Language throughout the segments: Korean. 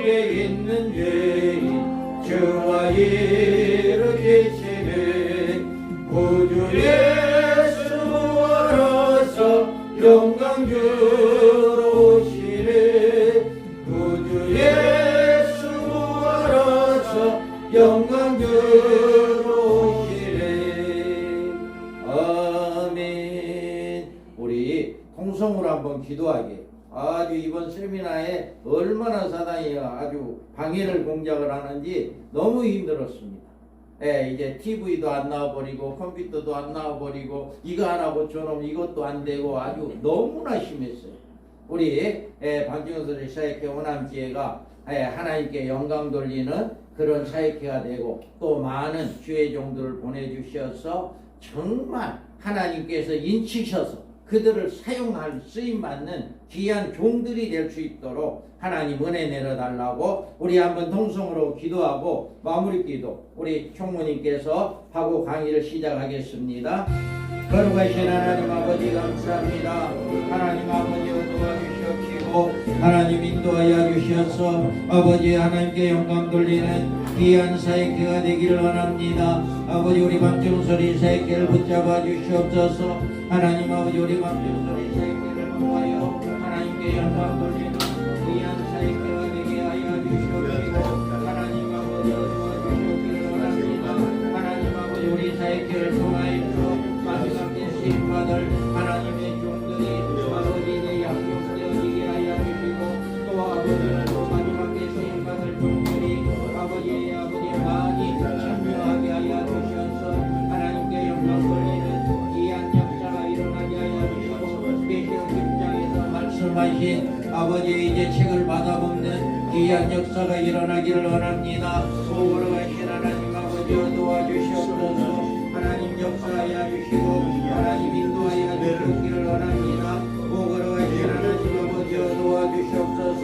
속에 있는 죄인 주와 이르기시되 구주 예수 부활하사 영광 주로 오시네 구주 예수 부활하사 영광 주로 오시네. 아멘. 우리 통성으로 한번 기도하게. 아주 이번 세미나에 얼마나 사단이 아주 방해를 공작을 하는지 너무 힘들었습니다. 예, 이제 TV도 안 나와버리고 컴퓨터도 안 나와버리고 이거 하나 고쳐놓으면 이것도 안 되고 아주 너무나 심했어요. 우리 박정선 사역회 호남지회가 하나님께 영광 돌리는 그런 사역회가 되고 또 많은 주의 종들을 보내주셔서 정말 하나님께서 인치셔서 그들을 사용할 쓰임받는 귀한 종들이 될 수 있도록 하나님 은혜 내려달라고 우리 한번 통성으로 기도하고 마무리 기도 우리 총무님께서 하고 강의를 시작하겠습니다. 거룩하신 하나님 아버지 감사합니다. 하나님 아버지 도와주시옵시고 하나님 인도하여 주셔서 아버지 하나님께 영광 돌리는 귀한 사역회가 되기를 원합니다. 아버지 우리 박정설이 사역회를 붙잡아 주시옵소서. 하나님 아버지 우리 박정설이 사역회를 통하여 하나님께 영광 돌리는 귀한 사역회가 되게 하여 주시옵시고 하나님 아버지 도와주시옵기를 원합니다. 하나님 아버지 우리 사역회를 통하여 마지막 때 쓰임받을 하나님의 종들이 아버지 내 양육되어지게 하여 주시고 또 아버지는 또 마지막 때 쓰임받을 종들이 아버지 많이 참여하게 하여 주셔서 하나님께 영광 돌리는 귀한 역사가 일어나게 하여 주시고 계시록 10장에서 말씀하신 아버지 이제 책을 받아먹는 귀한 역사가 일어나기를 원합니다. 오거로가신 하나님 아버지 도와주시옵소서. 하나님 역사하여 주시고 하나님 인도하여 주시기를 원합니다. 오거로가신 하나님 아버지 도와주시옵소서.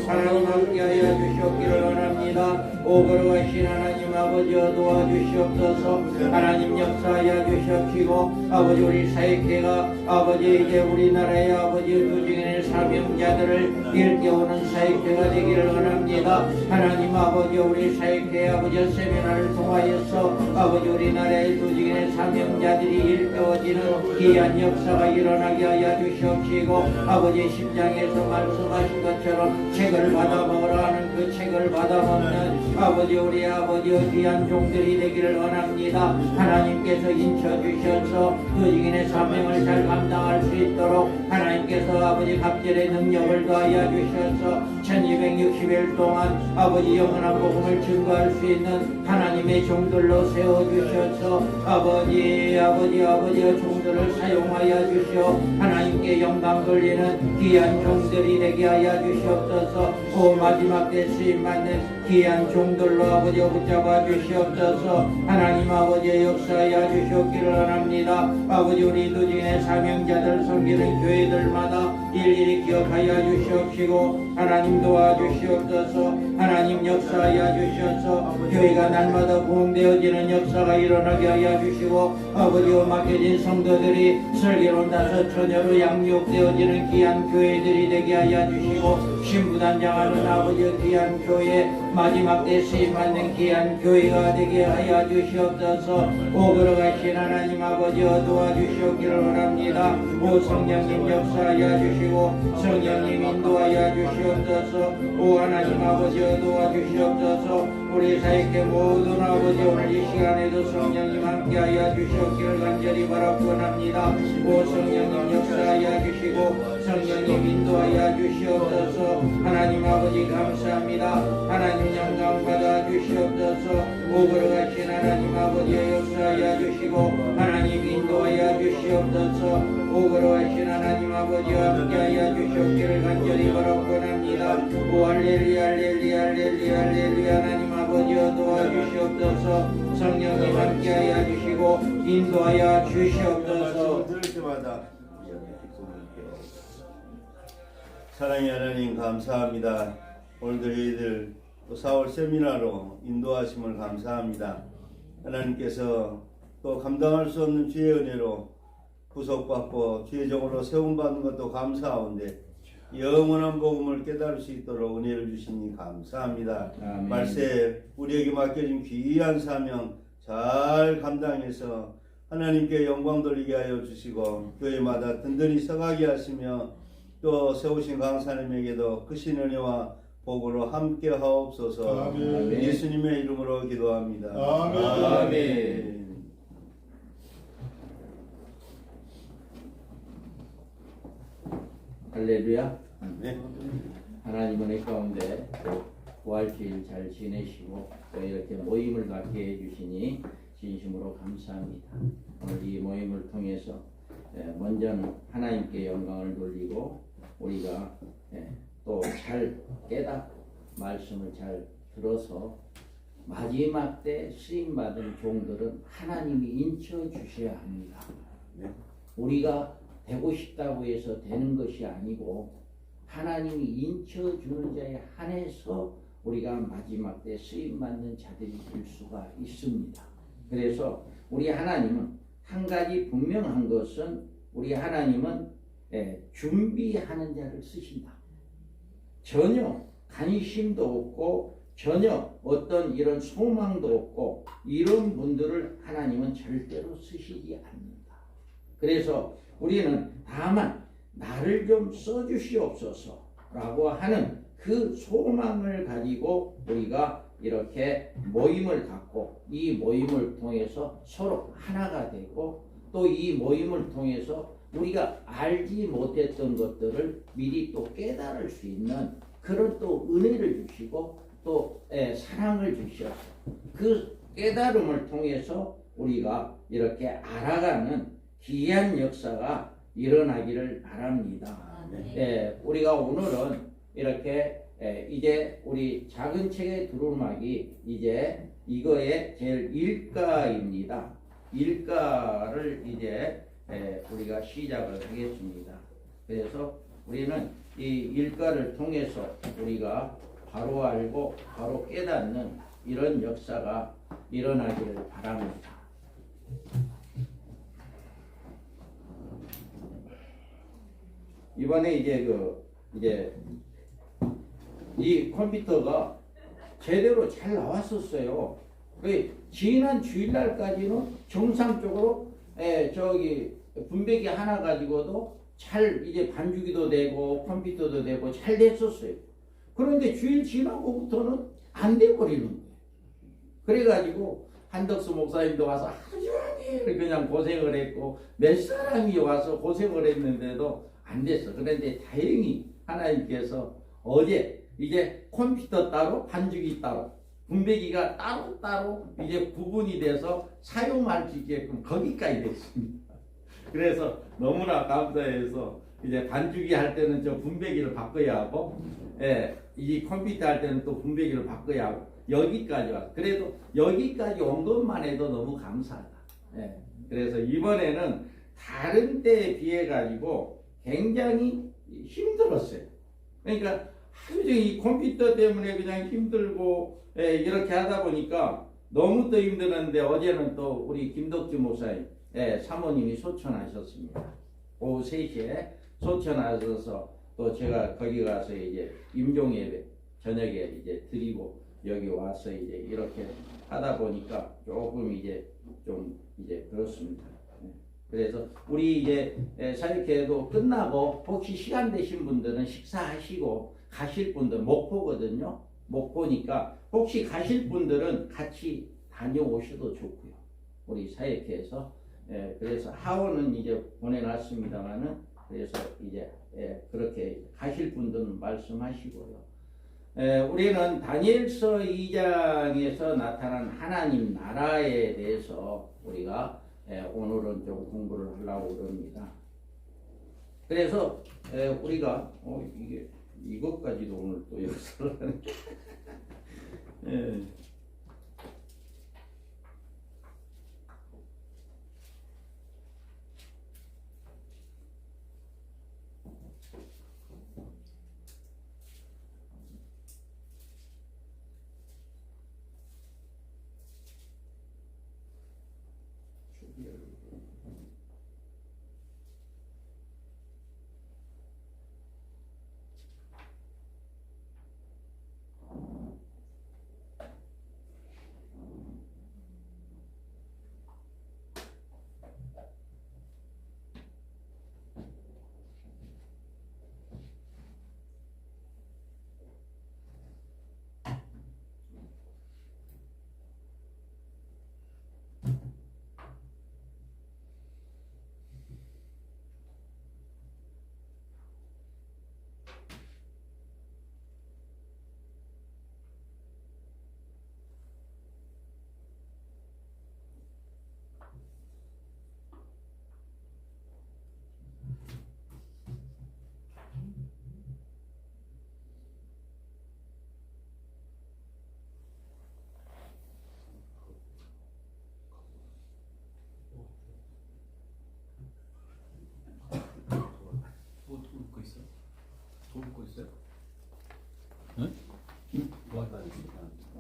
하나님 함께하여 주시기를 원합니다. 오거로가신 하나님 아버지 도와주시옵소서. 하나님 역사하여 주시옵시고 아버지 우리 사역회가 아버지 이제 우리나라의 아버지 주직인의 사명자들을 일깨우는 사역회가 되기를 원합니다. 하나님 아버지 우리 사역회 아버지 세미나를 통하여서 아버지 우리나라의 주직인의 사명자들이 일깨워지는 귀한 역사가 일어나게 하여 주시옵시고 아버지 10장에서 말씀하신 것처럼 책을 받아먹으라 하는 그 책을 받아먹는 아버지 우리 아버지 귀한 종들이 되기를 원합니다. 하나님께서 인쳐주셔서 주직인의 사명을 잘 감당할 수 있도록 하나님께서 아버지 갑절의 능력을 더하여 주셔서 1260일 동안 아버지 영원한 복음을 증거할 수 있는 하나님의 종들로 세워주셔서 아버지 종들을 사용하여 주시어 하나님께 영광 돌리는 귀한 종들이 되게 하여 주시옵소서. 오 마지막 때 쓰임받는 귀한 종들로 아버지 붙잡아 주시옵소서. 하나님 아버지의 역사하여 주시옵기를 원합니다. 아버지 우리 두진의 사명자들 섬기는 교회들마다 일일이 기억하여 주시옵시고 하나님 도와주시옵소서. 하나님 역사하여 주셔서 교회가 날마다 부흥되어지는 역사가 일어나게 하여 주시고 아버지 맡겨진 성도들이 설계론 5처녀로 양육되어지는 귀한 교회들이 되게 하여 주시고 신부단장하는 아버지 귀한 교회 마지막 때 쓰임받는 귀한 교회가 되게 하여 주시옵소서. 오 걸어가신 하나님 아버지 도와주시옵기를 원합니다. 오 성령님 역사하여 주시고 성령님 인도하여 주시옵소서. 오 하나님 아버지 도와주시옵소서. 우리 사역회 모든 아버지 오늘 이 시간에도 성령님 함께하여 주시옵기를 간절히 바라고 원합니다. 오 성령님 역사하여 주시고 성령님 인도하여 주시옵소서. 하나님 아버지 감사합니다. 하나님 영광 받아 주시옵소서. 오 걸어가신 하나님 아버지의 역사하여 주시고 하나님 인도하여 주시옵소서. 오 걸어가신 하나님 아버지와 함께하여 주시옵기를 간절히 바라고 원합니다. 오 할렐루야 할렐루야 할렐루야 할렐루야. 하나님 아버지 도와주시옵소서. 성령님 함께하여 주시고 인도하여 주시옵소서. 들을 때마다 사랑의 하나님 감사합니다. 오늘도 저희들 또 4월 세미나로 인도하심을 감사합니다. 하나님께서 또 감당할 수 없는 주의 은혜로 구속받고 주의 종으로 세움받는 것도 감사하온데 영원한 복음을 깨달을 수 있도록 은혜를 주시니 감사합니다. 아멘. 말세 우리에게 맡겨진 귀한 사명 잘 감당해서 하나님께 영광 돌리게 하여 주시고 교회마다 든든히 서가게 하시며 또 세우신 강사님에게도 크신 은혜와 복으로 함께 하옵소서. 아멘. 예수님의 이름으로 기도합니다. 아멘. 아멘. 할렐루야. 네. 하나님은 이 가운데 부활주일 잘 지내시고 또 이렇게 모임을 갖게 해주시니 진심으로 감사합니다. 오늘 이 모임을 통해서 먼저는 하나님께 영광을 돌리고 우리가 또 잘 깨닫고 말씀을 잘 들어서 마지막 때 쓰임받은 종들은 하나님이 인쳐 주셔야 합니다. 네. 우리가 되고 싶다고 해서 되는 것이 아니고 하나님이 인쳐 주는 자에 한해서 우리가 마지막 때 쓰임받는 자들이 될 수가 있습니다. 그래서 우리 하나님은 한 가지 분명한 것은 우리 하나님은 준비하는 자를 쓰신다. 전혀 관심도 없고 전혀 어떤 이런 소망도 없고 이런 분들을 하나님은 절대로 쓰시지 않는다. 그래서 우리는 다만 나를 좀 써주시옵소서 라고 하는 그 소망을 가지고 우리가 이렇게 모임을 갖고 이 모임을 통해서 서로 하나가 되고 또 이 모임을 통해서 우리가 알지 못했던 것들을 미리 또 깨달을 수 있는 그런 또 은혜를 주시고 또 사랑을 주셔서 그 깨달음을 통해서 우리가 이렇게 알아가는 귀한 역사가 일어나기를 바랍니다. 우리가 오늘은 이렇게 이제 우리 작은 책의 두루마기 이제 이거의 제일 일가입니다. 일가를 이제 우리가 시작을 하겠습니다. 그래서 우리는 이 일가를 통해서 우리가 바로 알고 바로 깨닫는 이런 역사가 일어나기를 바랍니다. 이번에 이제 이 컴퓨터가 제대로 잘 나왔었어요. 지난 주일날까지는 정상적으로 분배기 하나 가지고도 잘 이제 반주기도 되고 컴퓨터도 되고 잘 됐었어요. 그런데 주일 지나고부터는 안 돼버리는 거예요. 그래가지고 한덕수 목사님도 와서 하루 종일 그냥 고생을 했고 몇 사람이 와서 고생을 했는데도 안 됐어. 그런데 다행히 하나님께서 어제 이제 컴퓨터 따로 반주기 따로 분배기가 따로 이제 구분이 돼서 사용할 수 있게끔 거기까지 됐습니다. 그래서 너무나 감사해서 이제 반주기 할 때는 저 분배기를 바꿔야 하고 이 컴퓨터 할 때는 또 분배기를 바꿔야 하고 여기까지 왔어. 그래도 여기까지 온 것만 해도 너무 감사하다. 그래서 이번에는 다른 때에 비해 가지고 굉장히 힘들었어요. 그러니까 하루 종일 이 컴퓨터 때문에 그냥 힘들고 이렇게 하다 보니까 너무 또 힘들었는데 어제는 또 우리 김덕주 목사님 사모님이 소천하셨습니다. 오후 3시에 소천하셔서 또 제가 거기 가서 이제 임종예배 저녁에 이제 드리고 여기 와서 이제 이렇게 하다 보니까 조금 이제 좀 이제 그렇습니다. 그래서 우리 이제 사역회도 끝나고 혹시 시간 되신 분들은 식사하시고 가실 분들 목포거든요. 목포니까 혹시 가실 분들은 같이 다녀오셔도 좋고요. 우리 사역회에서 그래서 하원은 이제 보내놨습니다만은 그래서 이제 그렇게 가실 분들은 말씀하시고요. 우리는 다니엘서 2장에서 나타난 하나님 나라에 대해서 우리가 오늘은 좀 공부를 하려고 그럽니다. 그래서 우리가 이것까지도 오늘 또 역사를 하는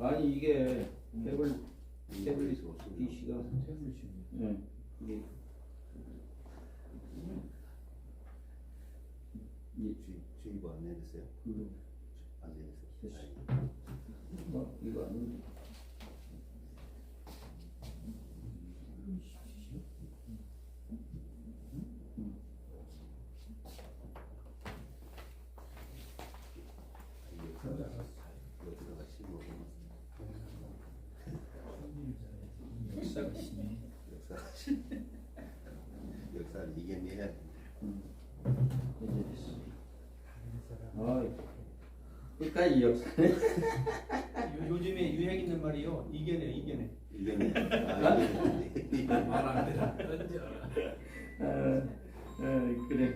아니 이게 태블릿 PC가 네, 이게 주의보 안 내렸어요? 안 내렸어요. 이거 아닌데. 역사를 이겨내야 돼. 끝까지 역사네. 요즘에 유행 있는 말이요. 이겨내. 이겨내. 말안 되나? 그래.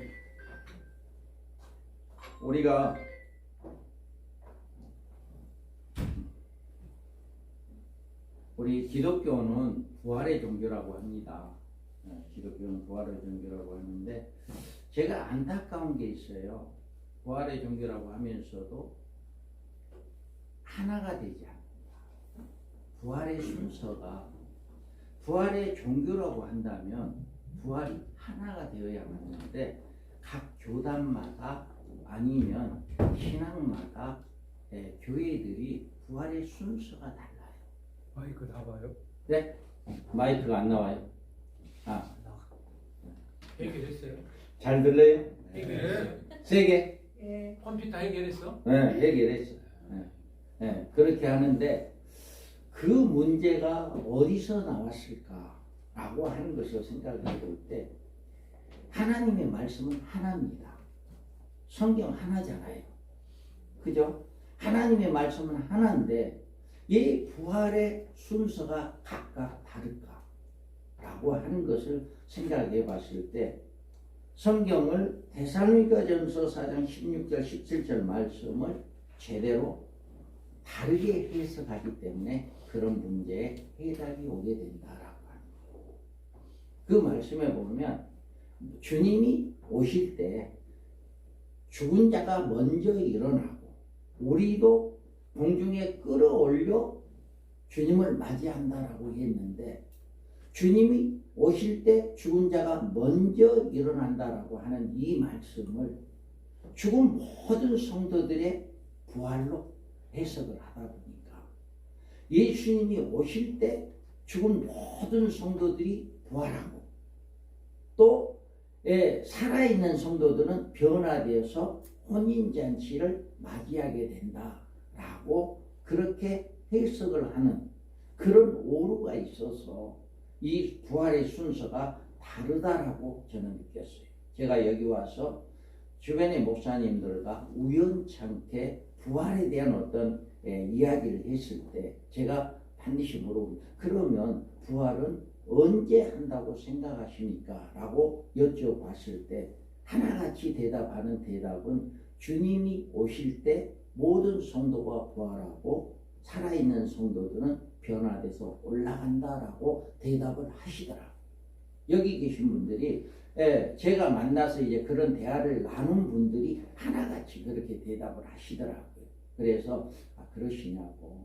우리 기독교는 부활의 종교라고 합니다. 기독교는 부활의 종교라고 하는데 제가 안타까운 게 있어요. 부활의 종교라고 하면서도 하나가 되지 않는다. 부활의 순서가 부활의 종교라고 한다면 부활이 하나가 되어야만 하는데 각 교단마다 아니면 신앙마다 교회들이 부활의 순서가 달라요. 마이크 나와요? 네? 마이크가 안 나와요. 해결했어요? 잘 들려요? 해결했어요? 세 개? 컴퓨터 해결했어? 네, 해결했어. 네, 그렇게 하는데 그 문제가 어디서 나왔을까라고 하는 것을 생각해 볼 때 하나님의 말씀은 하나입니다. 성경 하나잖아요. 그죠? 하나님의 말씀은 하나인데 이 부활의 순서가 각각 다를까라고 하는 것을 생각해 봤을 때 성경을 데살로니가전서 4장 16절 17절 말씀을 제대로 다르게 해석하기 때문에 그런 문제에 해답이 오게 된다라고 합니다. 그 말씀에 보면 주님이 오실 때 죽은 자가 먼저 일어나고 우리도 공중에 끌어올려 주님을 맞이한다라고 했는데 주님이 오실 때 죽은 자가 먼저 일어난다라고 하는 이 말씀을 죽은 모든 성도들의 부활로 해석을 하다 보니까 예수님이 오실 때 죽은 모든 성도들이 부활하고 또 살아있는 성도들은 변화되어서 혼인잔치를 맞이하게 된다라고 그렇게 해석을 하는 그런 오류가 있어서 이 부활의 순서가 다르다라고 저는 느꼈어요. 제가 여기 와서 주변의 목사님들과 우연찮게 부활에 대한 어떤 이야기를 했을 때 제가 반드시 물어봅니다. 그러면 부활은 언제 한다고 생각하십니까? 라고 여쭤봤을 때 하나같이 대답하는 대답은 주님이 오실 때 모든 성도가 부활하고 살아있는 성도들은 변화돼서 올라간다라고 대답을 하시더라고요. 여기 계신 분들이 제가 만나서 이제 그런 대화를 나눈 분들이 하나같이 그렇게 대답을 하시더라고요. 그래서 그러시냐고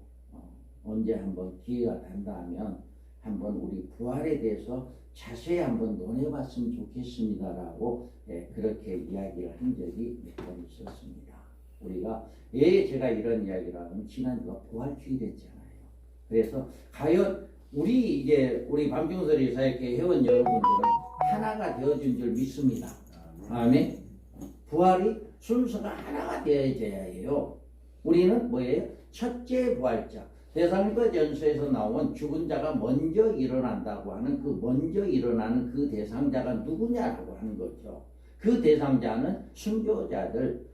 언제 한번 기회가 된다면 한번 우리 부활에 대해서 자세히 한번 논해봤으면 좋겠습니다라고 그렇게 이야기를 한 적이 몇 번 있었습니다. 우리가 제가 이런 이야기를 하면 지난주가 부활주일이었잖아요. 그래서 과연 우리 밤중설이 사역회 회원 여러분들은 하나가 되어준 줄 믿습니다. 아멘. 부활이 순서가 하나가 되어져야 해요. 우리는 뭐예요? 첫째 부활자. 데살로니가전서에서 나온 죽은 자가 먼저 일어난다고 하는 그 먼저 일어나는 그 대상자가 누구냐라고 하는 거죠. 그 대상자는 순교자들,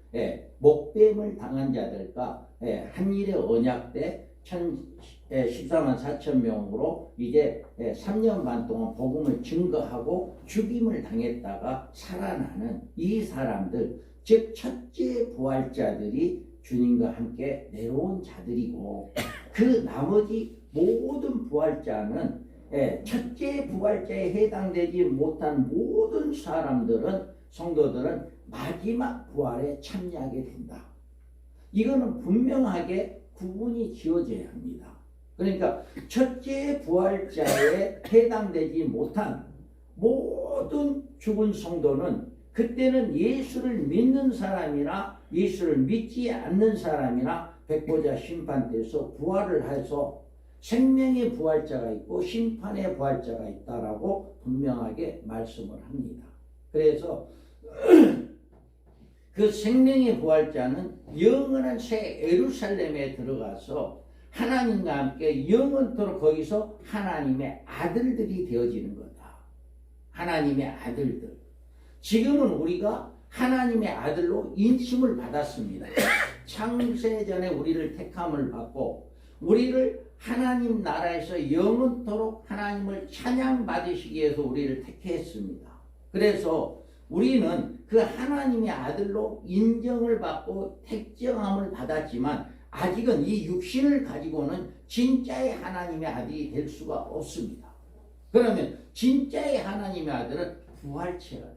목뱀을 당한 자들과 한일의 언약 때 14만 4천 명으로 이제 3년 반 동안 복음을 증거하고 죽임을 당했다가 살아나는 이 사람들, 즉 첫째 부활자들이 주님과 함께 내려온 자들이고 그 나머지 모든 부활자는 첫째 부활자에 해당되지 못한 모든 사람들은 성도들은 마지막 부활에 참여하게 된다. 이거는 분명하게 구분이 지어져야 합니다. 그러니까 첫째 부활자에 해당되지 못한 모든 죽은 성도는 그때는 예수를 믿는 사람이나 예수를 믿지 않는 사람이나 백보자 심판대에서 부활을 해서 생명의 부활자가 있고 심판의 부활자가 있다라고 분명하게 말씀을 합니다. 그래서 그 생명의 부활자는 영원한 새 예루살렘에 들어가서 하나님과 함께 영원토록 거기서 하나님의 아들들이 되어지는 거다. 하나님의 아들들. 지금은 우리가 하나님의 아들로 인침을 받았습니다. 창세전에 우리를 택함을 받고 우리를 하나님 나라에서 영원토록 하나님을 찬양받으시기 위해서 우리를 택했습니다. 그래서 우리는 그 하나님의 아들로 인정을 받고 택정함을 받았지만 아직은 이 육신을 가지고는 진짜의 하나님의 아들이 될 수가 없습니다. 그러면 진짜의 하나님의 아들은 부활체가 돼요.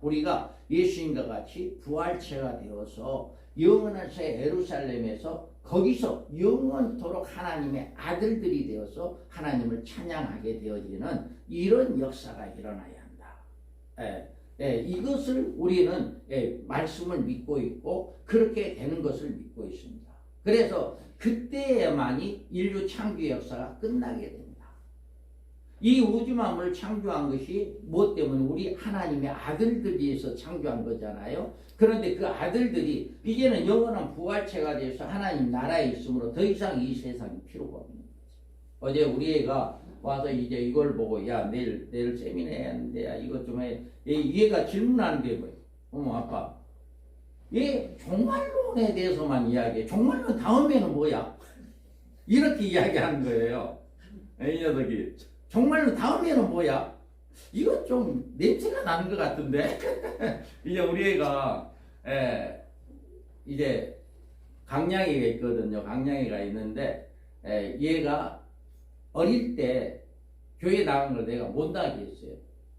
우리가 예수님과 같이 부활체가 되어서 영원한 새 예루살렘에서 거기서 영원토록 하나님의 아들들이 되어서 하나님을 찬양하게 되어지는 이런 역사가 일어나야 한다. 이것을 우리는 말씀을 믿고 있고 그렇게 되는 것을 믿고 있습니다. 그래서 그때에만이 인류 창조 역사가 끝나게 됩니다. 이 우주만물을 창조한 것이 무엇 때문에 우리 하나님의 아들들이서 창조한 거잖아요. 그런데 그 아들들이 이제는 영원한 부활체가 되어서 하나님 나라에 있으므로 더 이상 이 세상이 필요가 없는 거죠. 어제 우리 애가 와서 이제 이걸 보고 야 내일 세미나 해야 하는데 야 이것 좀 해. 얘가 질문하는 게 뭐예요? 어머 아빠 얘 종말론에 대해서만 이야기해. 종말론 다음에는 뭐야? 이렇게 이야기하는 거예요. 이 녀석이 종말론 다음에는 뭐야? 이건 좀 냄새가 나는 것 같은데. 이제 우리 애가 이제 강량이가 있거든요. 강량이가 있는데 얘가 어릴 때 교회 나간 걸 내가 못 나가게 했어요.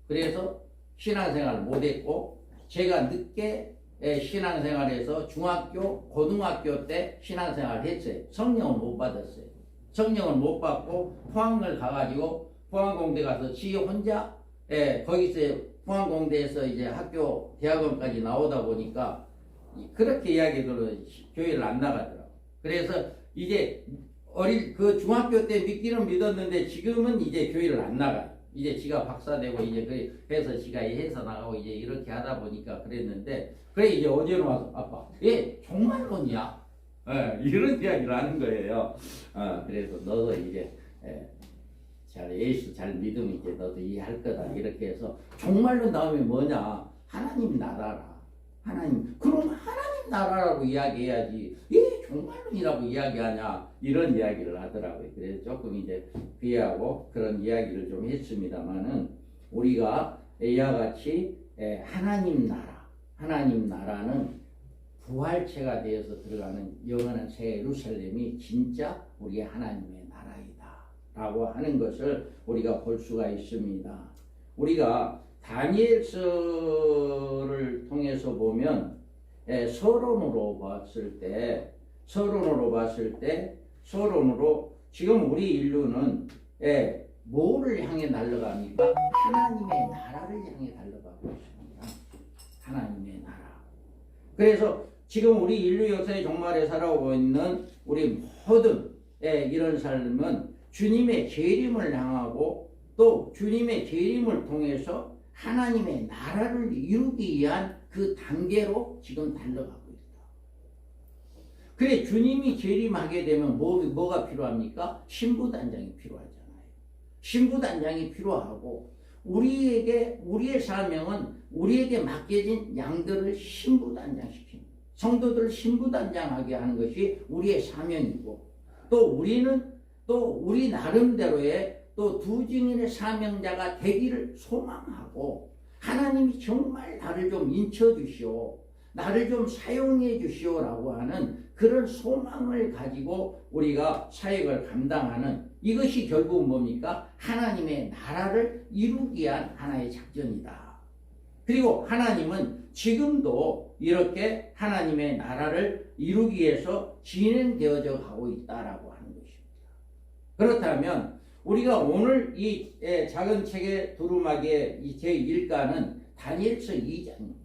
그래서 신앙생활을 못했고 제가 늦게 신앙생활에서 중학교, 고등학교 때 신앙생활을 했어요. 성령을 못 받았어요. 성령을 못 받고 포항을 가가지고 포항공대 가서 지 혼자 거기서 포항공대에서 이제 학교 대학원까지 나오다 보니까 그렇게 이야기들로 교회를 안 나가더라고. 그래서 이제 그 중학교 때 믿기는 믿었는데 지금은 이제 교회를 안 나가요. 이제 지가 박사되고 이제 그래서 지가 해서 나가고 이제 이렇게 하다 보니까 그랬는데 그래 이제 어제는 와서 아빠 얘 종말론이야. 이런 이야기를 하는 거예요. 그래서 너도 이제 예수 잘 믿으면 이제 너도 이해할 거다. 이렇게 해서 종말론 다음에 뭐냐? 하나님 나라라. 하나님. 그럼 하나님 나라라고 이야기해야지. 왜 종말론이라고 이야기하냐? 이런 이야기를 하더라고요. 그래서 조금 이제 비하고 그런 이야기를 좀 했습니다만은 우리가 이와 같이 하나님 나라는 부활체가 되어서 들어가는 영원한 새 예루살렘이 진짜 우리의 하나님의 나라이다라고 하는 것을 우리가 볼 수가 있습니다. 우리가 다니엘서를 통해서 보면 서론으로 봤을 때 지금 우리 인류는 뭐를 향해 날아갑니까? 하나님의 나라를 향해 날아가고 있습니다. 하나님의 나라. 그래서 지금 우리 인류 역사의 종말에 살아오고 있는 우리 모든 이런 삶은 주님의 재림을 향하고 또 주님의 재림을 통해서 하나님의 나라를 이루기 위한 그 단계로 지금 달려가고 있다. 그래 주님이 재림하게 되면 뭐가 필요합니까? 신부단장이 필요하잖아요. 신부단장이 필요하고 우리의 사명은 우리에게 맡겨진 양들을 신부단장시키는 성도들을 신부단장하게 하는 것이 우리의 사명이고 또 우리는 또 우리 나름대로의 또 두 증인의 사명자가 되기를 소망하고 하나님이 정말 나를 좀 인쳐주시오. 나를 좀 사용해 주시오라고 하는 그런 소망을 가지고 우리가 사역을 감당하는 이것이 결국은 뭡니까? 하나님의 나라를 이루기 위한 하나의 작전이다. 그리고 하나님은 지금도 이렇게 하나님의 나라를 이루기 위해서 진행되어져 가고 있다라고 하는 것입니다. 그렇다면 우리가 오늘 이 작은 책의 두루마기의 이 제1가는 다니엘서 2장입니다.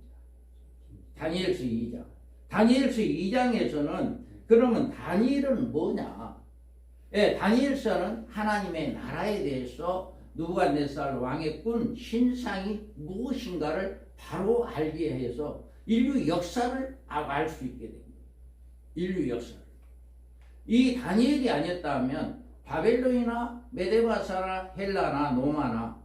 다니엘서 2장. 다니엘서 2장에서는 그러면 다니엘은 뭐냐? 다니엘서는 하나님의 나라에 대해서 느부갓네살 왕의 꾼 신상이 무엇인가를 바로 알게 해서 인류 역사를 알 수 있게 됩니다. 인류 역사를. 이 다니엘이 아니었다면 바벨론이나 메데바사나 헬라나 로마나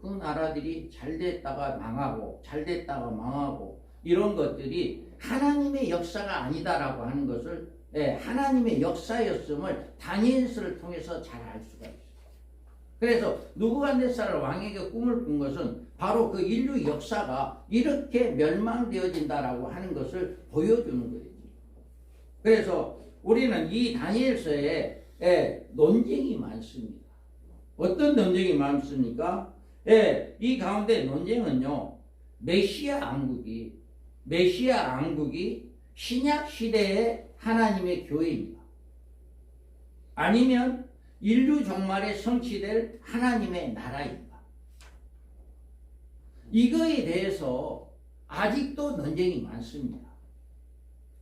그 나라들이 잘 됐다가 망하고 잘 됐다가 망하고 이런 것들이 하나님의 역사가 아니다라고 하는 것을 하나님의 역사였음을 다니엘서를 통해서 잘 알 수가 있어요. 그래서 느부갓네살 왕에게 꿈을 꾼 것은 바로 그 인류 역사가 이렇게 멸망되어진다라고 하는 것을 보여주는 거예요. 그래서 우리는 이 다니엘서에 논쟁이 많습니다. 어떤 논쟁이 많습니까? 이 가운데 논쟁은요, 메시아 왕국이 신약 시대의 하나님의 교회입니다. 아니면 인류 종말에 성취될 하나님의 나라입니다. 이거에 대해서 아직도 논쟁이 많습니다.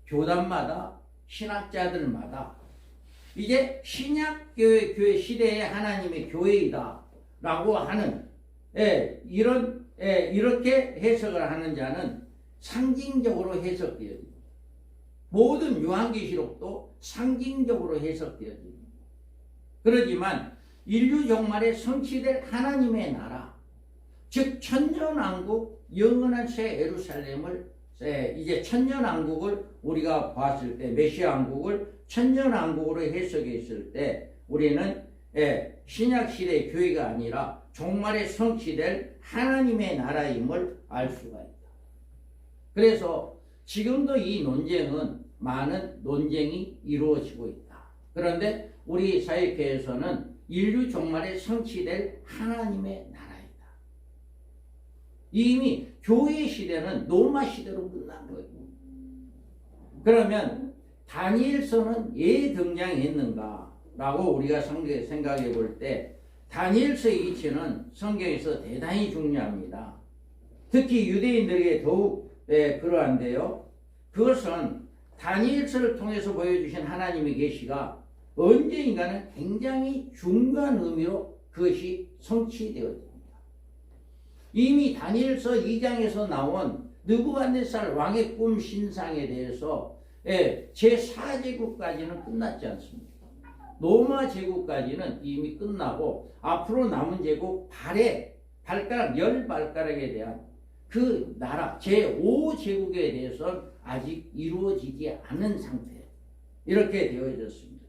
교단마다 신학자들마다 이제 신약교회 시대의 하나님의 교회이다 라고 하는 이렇게 해석을 하는 자는 상징적으로 해석되어집니다. 모든 요한계시록도 상징적으로 해석되어집니다. 그러지만 인류 종말에 성취될 하나님의 나라, 즉 천년왕국, 영원한 새 예루살렘을 이제 천년왕국을 우리가 봤을 때 메시아 왕국을 천년왕국으로 해석했을 때 우리는 신약시대 교회가 아니라 종말에 성취될 하나님의 나라임을 알 수가 있다. 그래서 지금도 이 논쟁은 많은 논쟁이 이루어지고 있다. 그런데 우리 사역회에서는 인류 종말에 성취될 하나님의 나라이다. 이미 교회 시대는 로마 시대로 끝난 거예요. 그러면 다니엘서는 왜 등장했는가라고 우리가 생각해 볼 때 다니엘서의 위치는 성경에서 대단히 중요합니다. 특히 유대인들에게 더욱 그러한데요. 그것은 다니엘서를 통해서 보여주신 하나님의 계시가 언제인가는 굉장히 중요한 의미로 그것이 성취되어집니다. 이미 다니엘서 2장에서 나온 느부갓네살 왕의 꿈 신상에 대해서 제4제국까지는 끝났지 않습니까? 로마 제국까지는 이미 끝나고 앞으로 남은 제국 발가락 10발가락에 대한 그 나라 제5제국에 대해서는 아직 이루어지지 않은 상태 이렇게 되어졌습니다.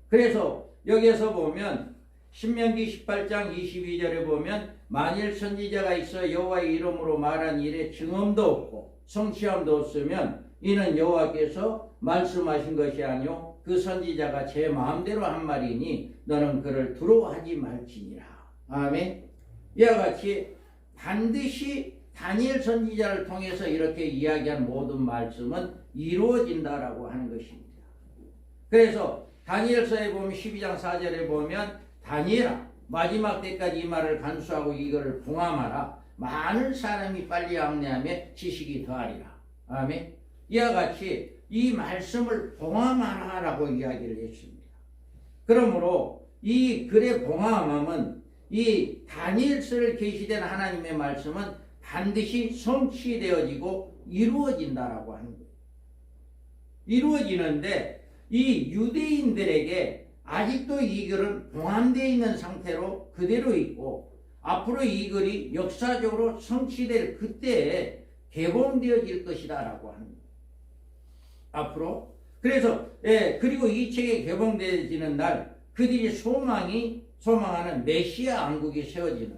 그래서 여기에서 보면 신명기 18장 22절에 보면 만일 선지자가 있어 여호와의 이름으로 말한 일에 증언도 없고 성취함도 없으면 이는 여호와께서 말씀하신 것이 아니요 그 선지자가 제 마음대로 한 말이니 너는 그를 두려워하지 말지니라. 아멘. 이와 같이 반드시 다니엘 선지자를 통해서 이렇게 이야기한 모든 말씀은 이루어진다라고 하는 것입니다. 그래서 다니엘서에 보면 12장 4절에 보면 다니엘아 마지막 때까지 이 말을 간수하고 이거를 봉함하라. 많은 사람이 빨리 왕래하며 지식이 더하리라. 아멘. 이와 같이 이 말씀을 봉함하라라고 이야기를 했습니다. 그러므로 이 글의 봉함함은 이 다니엘서를 계시된 하나님의 말씀은 반드시 성취되어지고 이루어진다라고 하는 거예요. 이루어지는데 이 유대인들에게 아직도 이 글은 봉함되어 있는 상태로 그대로 있고 앞으로 이 글이 역사적으로 성취될 그때에 개봉되어질 것이다 라고 하는 거예요. 앞으로 그래서 그리고 이 책이 개봉되어지는 날 그들이 소망하는 메시아 왕국이 세워지는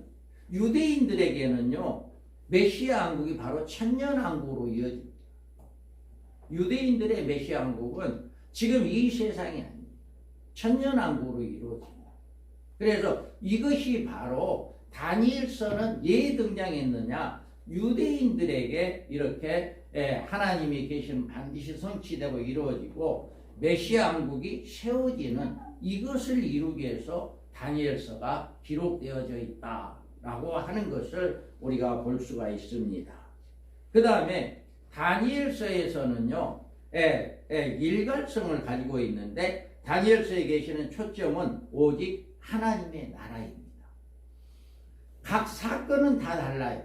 유대인들에게는요 메시아 왕국이 바로 천년왕국으로 이어집니다. 유대인들의 메시아 왕국은 지금 이 세상이 아닙니다. 천년왕국으로 이루어집니다. 그래서 이것이 바로 다니엘서는 왜 등장했느냐? 유대인들에게 이렇게 하나님이 계시는 반드시 성취되고 이루어지고 메시아 왕국이 세워지는 이것을 이루기 위해서 다니엘서가 기록되어져 있다라고 하는 것을 우리가 볼 수가 있습니다. 그 다음에 다니엘서에서는요, 일관성을 가지고 있는데 다니엘서에 계시는 초점은 오직 하나님의 나라입니다. 각 사건은 다 달라요.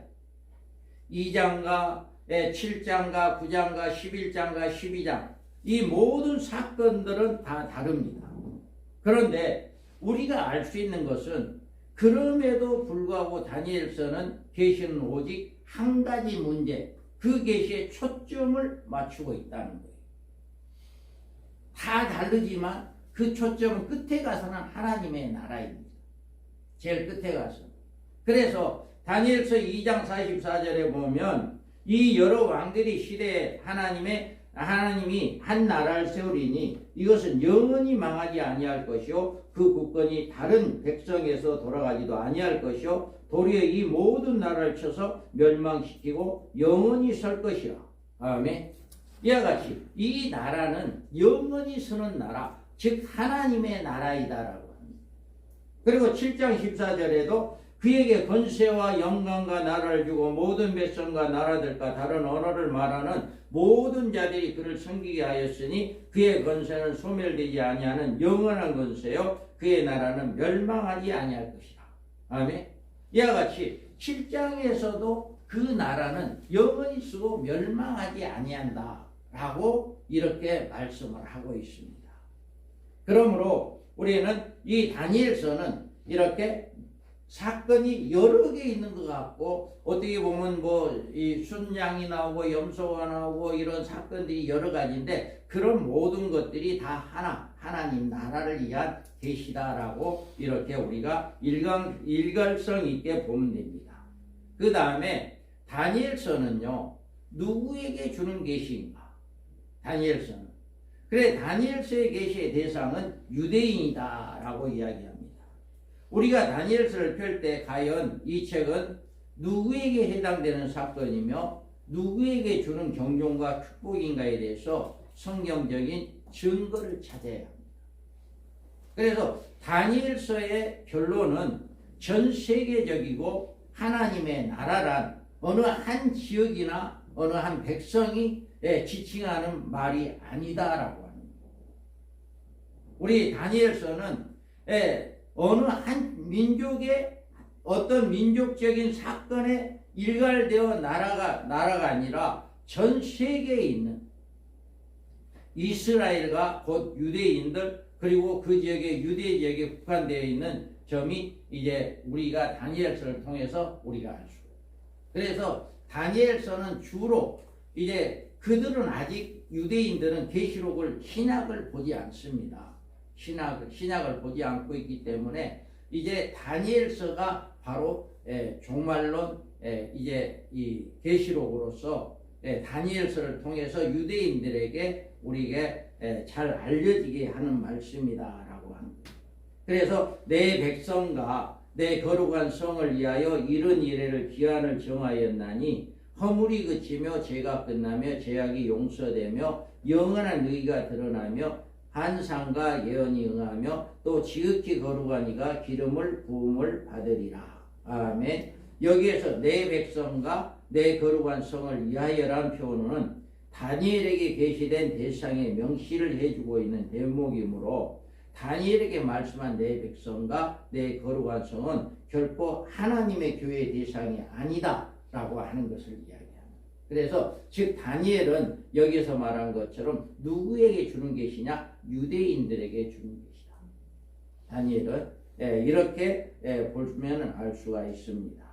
2장과 7장과 9장과 11장과 12장 이 모든 사건들은 다 다릅니다. 그런데 우리가 알 수 있는 것은 그럼에도 불구하고 다니엘서는 계시는 오직 한 가지 문제, 그 계시에 초점을 맞추고 있다는 거예요. 다 다르지만 그 초점은 끝에 가서는 하나님의 나라입니다. 제일 끝에 가서. 그래서 다니엘서 2장 44절에 보면 이 여러 왕들이 시대에 하나님이 한 나라를 세우리니 이것은 영원히 망하지 아니할 것이요 그 국권이 다른 백성에서 돌아가지도 아니할 것이요 도리어 이 모든 나라를 쳐서 멸망시키고 영원히 설 것이라. 아멘. 이와 같이 이 나라는 영원히 서는 나라, 즉 하나님의 나라이다라고 합니다. 그리고 7장 14절에도 그에게 권세와 영광과 나라를 주고 모든 백성과 나라들과 다른 언어를 말하는 모든 자들이 그를 섬기게 하였으니 그의 권세는 소멸되지 아니하는 영원한 권세요 그의 나라는 멸망하지 아니할 것이라. 아멘. 이와 같이 7장에서도 그 나라는 영원히 쓰고 멸망하지 아니한다 라고 이렇게 말씀을 하고 있습니다. 그러므로 우리는 이 다니엘서는 이렇게 사건이 여러 개 있는 것 같고 어떻게 보면 이 순양이 나오고 염소가 나오고 이런 사건들이 여러 가지인데 그런 모든 것들이 다 하나님 나라를 위한 계시다라고 이렇게 우리가 일관성 있게 보면 됩니다. 그 다음에 다니엘서는요 누구에게 주는 계시인가? 다니엘서는 그래 다니엘서의 계시의 대상은 유대인이다라고 이야기합니다. 우리가 다니엘서를 펼 때 과연 이 책은 누구에게 해당되는 사건이며 누구에게 주는 경종과 축복인가에 대해서 성경적인 증거를 찾아야 합니다. 그래서 다니엘서의 결론은 전 세계적이고 하나님의 나라란 어느 한 지역이나 어느 한 백성이 지칭하는 말이 아니다라고 합니다. 우리 다니엘서는 어느 한 민족의 어떤 민족적인 사건에 일갈되어 나라가 아니라 전 세계에 있는 이스라엘과 곧 유대인들 그리고 그 지역의 유대 지역에 국한되어 있는 점이 이제 우리가 다니엘서를 통해서 우리가 알 수 있어요. 그래서 다니엘서는 주로 이제 그들은 아직 유대인들은 계시록을 신약을 보지 않습니다. 신약을 보지 않고 있기 때문에 이제 다니엘서가 바로 종말론 이제 이 계시록으로서 다니엘서를 통해서 유대인들에게 우리에게 잘 알려지게 하는 말씀이다라고 합니다. 그래서 내 백성과 내 거룩한 성을 위하여 이런 이래를 기한을 정하였나니 허물이 그치며 죄가 끝나며 죄악이 용서되며 영원한 의가 드러나며 환상과 예언이 응하며 또 지극히 거룩한 이가 기름을 부음을 받으리라. 아멘. 여기에서 내 백성과 내 거룩한 성을 위하여란 표현은 다니엘에게 계시된 대상의 명시를 해주고 있는 대목이므로 다니엘에게 말씀한 내 백성과 내 거룩한 성은 결코 하나님의 교회의 대상이 아니다 라고 하는 것을 이야기합니다. 그래서 즉 다니엘은 여기서 말한 것처럼 누구에게 주는 계시냐? 유대인들에게 주는 계시다. 다니엘은 이렇게 보면 알 수가 있습니다.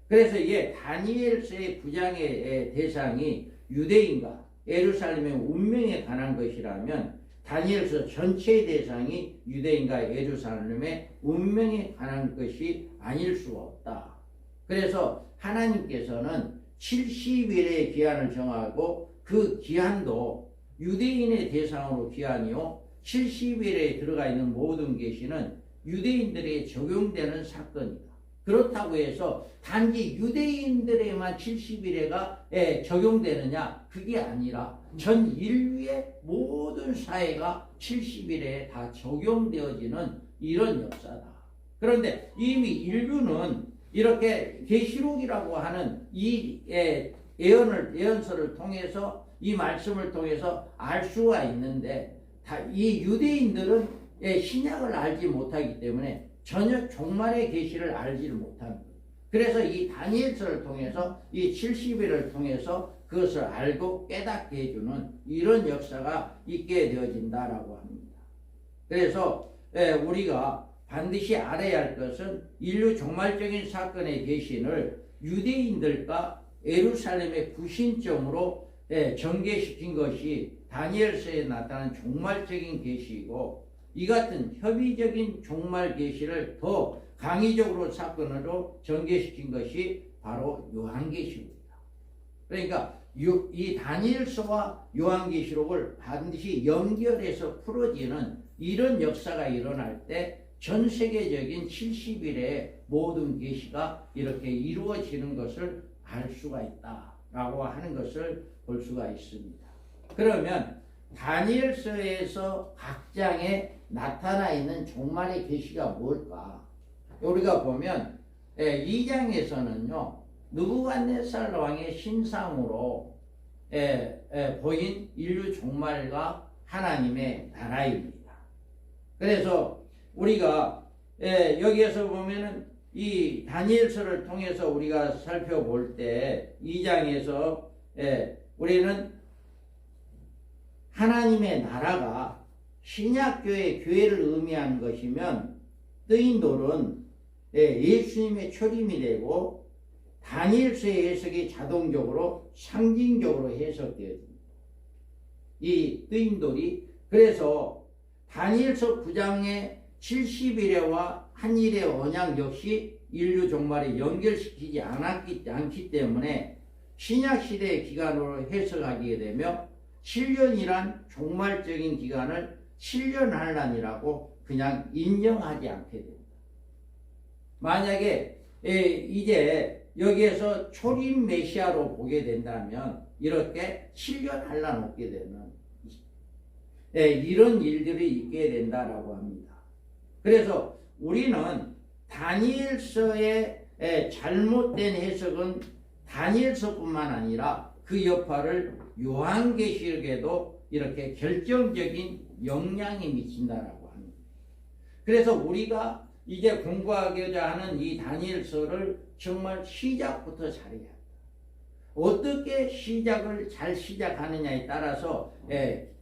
그래서 이게 다니엘서의 9장의 대상이 유대인과 예루살렘의 운명에 관한 것이라면 다니엘서 전체의 대상이 유대인과 예루살렘의 운명에 관한 것이 아닐 수가 없다. 그래서 하나님께서는 70일의 기한을 정하고 그 기한도 유대인의 대상으로 기한이요 70일에 들어가 있는 모든 계시는 유대인들에게 적용되는 사건이다. 그렇다고 해서 단지 유대인들에만 70일에가 적용되느냐? 그게 아니라 전 인류의 모든 사회가 70일에 다 적용되어지는 이런 역사다. 그런데 이미 인류는 이렇게 계시록이라고 하는 이 예언서를 통해서 이 말씀을 통해서 알 수가 있는데 이 유대인들은 신약을 알지 못하기 때문에 전혀 종말의 계시를 알지를 못합니다. 그래서 이 다니엘서를 통해서 이 70일을 통해서 그것을 알고 깨닫게 해주는 이런 역사가 있게 되어진다라고 합니다. 그래서 우리가 반드시 알아야 할 것은 인류 종말적인 사건의 계시를 유대인들과 예루살렘의 불신점으로 전개시킨 것이 다니엘서에 나타난 종말적인 계시이고, 이 같은 협의적인 종말 계시를 더 강의적으로 사건으로 전개시킨 것이 바로 요한계시록입니다. 그러니까 이 다니엘서와 요한계시록을 반드시 연결해서 풀어지는 이런 역사가 일어날 때 전 세계적인 70일의 모든 계시가 이렇게 이루어지는 것을 알 수가 있다라고 하는 것을 볼 수가 있습니다. 그러면 다니엘서에서 각 장에 나타나 있는 종말의 계시가 뭘까? 우리가 보면 2장에서는요 느부갓네살 왕의 신상으로 보인 인류 종말과 하나님의 나라입니다. 그래서 우리가 여기에서 보면은 이 다니엘서를 통해서 우리가 살펴볼 때 2장에서 우리는 하나님의 나라가 신약교회 교회를 의미하는 것이면 뜨인 돌은 예수님의 초림이 되고 다니엘서의 해석이 자동적으로 상징적으로 해석되어집니다. 이 뜨인 돌이 그래서 다니엘서 9장의 70일에와 한일의 언약 역시 인류 종말에 연결시키지 않기 때문에 신약시대의 기간으로 해석하게 되며 7년이란 종말적인 기간을 7년 환란이라고 그냥 인정하지 않게 됩니다. 만약에 이제 여기에서 초림 메시아로 보게 된다면 이렇게 7년 환란 없게 되는 이런 일들이 있게 된다라고 합니다. 그래서 우리는 다니엘서의 잘못된 해석은 다니엘서뿐만 아니라 그 여파를 요한계시록에도 이렇게 결정적인 영향이 미친다라고 합니다. 그래서 우리가 이제 공부하고자 하는 이 다니엘서를 정말 시작부터 잘해야 합니다. 어떻게 시작을 잘 시작하느냐에 따라서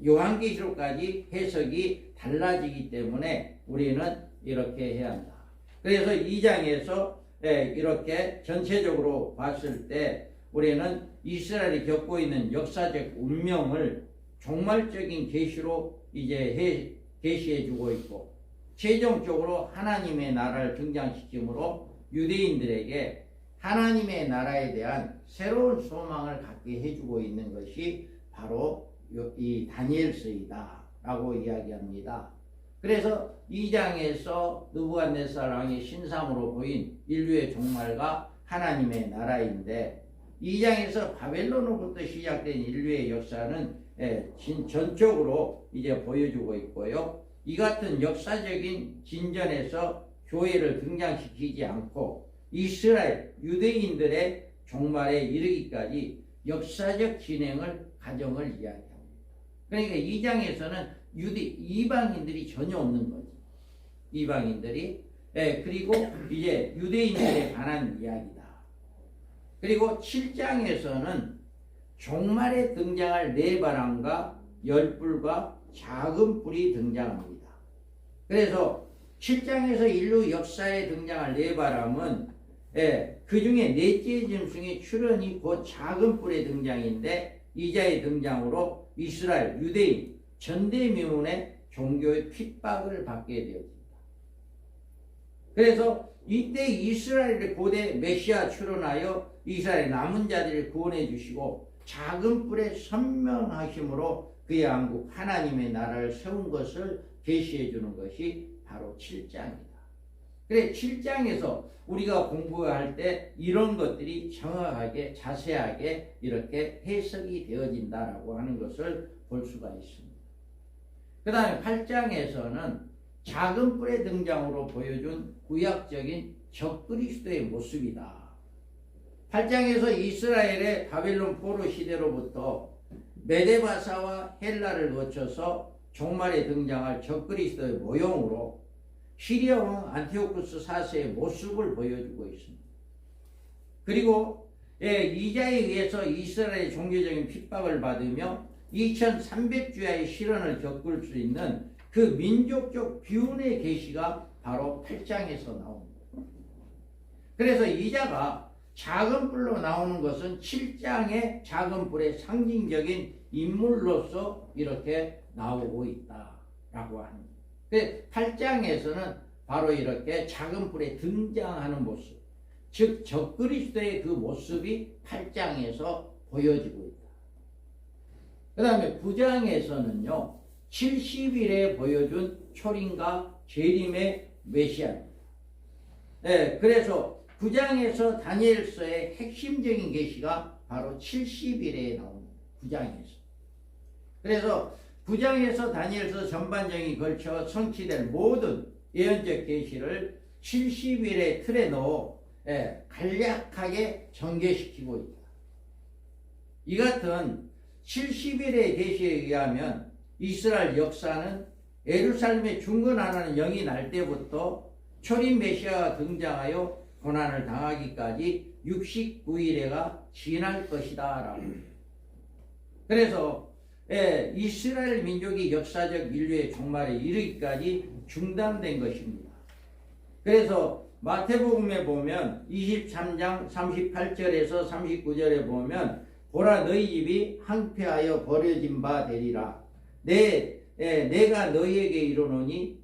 요한계시록까지 해석이 달라지기 때문에 우리는 이렇게 해야 한다. 그래서 2장에서 이렇게 전체적으로 봤을 때 우리는 이스라엘이 겪고 있는 역사적 운명을 종말적인 계시로 이제 계시해 주고 있고, 최종적으로 하나님의 나라를 등장시킴으로 유대인들에게 하나님의 나라에 대한 새로운 소망을 갖게 해주고 있는 것이 바로 이 다니엘서이다 라고 이야기합니다. 그래서 2장에서 느부갓네살 왕의 신상으로 보인 인류의 종말과 하나님의 나라인데, 2장에서 바벨론으로부터 시작된 인류의 역사는 전적으로 이제 보여주고 있고요. 이 같은 역사적인 진전에서 교회를 등장시키지 않고 이스라엘 유대인들의 종말에 이르기까지 역사적 진행을 과정을 이야기합니다. 그러니까 2장에서는 이방인들이 전혀 없는 거죠. 이방인들이 그리고 이제 유대인들에 관한 이야기다. 그리고 7장에서는 종말에 등장할 네 바람과 열불과 작은 불이 등장합니다. 그래서 7장에서 인류 역사에 등장할 네 바람은 그 중에 넷째 짐승의 출현이 곧 작은 불의 등장인데, 이자의 등장으로 이스라엘 유대인 전대미문의 종교의 핍박을 받게 되었습니다. 그래서 이때 이스라엘의 고대 메시아 출현하여 이스라엘 남은 자들을 구원해 주시고 작은 뿔의 선명하심으로 그의 왕국 하나님의 나라를 세운 것을 계시해 주는 것이 바로 7장이다. 그래 7장에서 우리가 공부할 때 이런 것들이 정확하게 자세하게 이렇게 해석이 되어진다라고 하는 것을 볼 수가 있습니다. 그 다음에 8장에서는 작은 뿔의 등장으로 보여준 구약적인 적그리스도의 모습이다. 8장에서 이스라엘의 바벨론 포로 시대로부터 메데바사와 헬라를 거쳐서 종말에 등장할 적그리스도의 모형으로 시리아 왕 안티오쿠스 4세의 모습을 보여주고 있습니다. 그리고 이자에 의해서 이스라엘의 종교적인 핍박을 받으며 2300주야의 시련을 겪을 수 있는 그 민족적 비운의 계시가 바로 8장에서 나옵니다. 그래서 이자가 작은 뿔로 나오는 것은 7장의 작은 뿔의 상징적인 인물로서 이렇게 나오고 있다라고 합니다. 8장에서는 바로 이렇게 작은 뿔에 등장하는 모습, 즉 적그리스도의 그 모습이 8장에서 보여지고 있다. 그 다음에 9장에서는요 70일에 보여준 초림과 재림의 메시아입니다. 그래서 9장에서 다니엘서의 핵심적인 계시가 바로 70일에 나옵니다. 9장에서. 그래서 9장에서 다니엘서 전반적인 걸쳐 성취될 모든 예언적 계시를 70일의 틀에 넣어 간략하게 전개시키고 있다. 이 같은 70일의 계시에 의하면 이스라엘 역사는 예루살렘에 중건하는 영이 날 때부터 초림 메시아가 등장하여 고난을 당하기까지 69일에가 지날 것이다 라고. 그래서 이스라엘 민족이 역사적 인류의 종말에 이르기까지 중단된 것입니다. 그래서 마태복음에 보면 23장 38절에서 39절에 보면 보라 너희 집이 항폐하여 버려진 바 되리라. 내가 너희에게 이르노니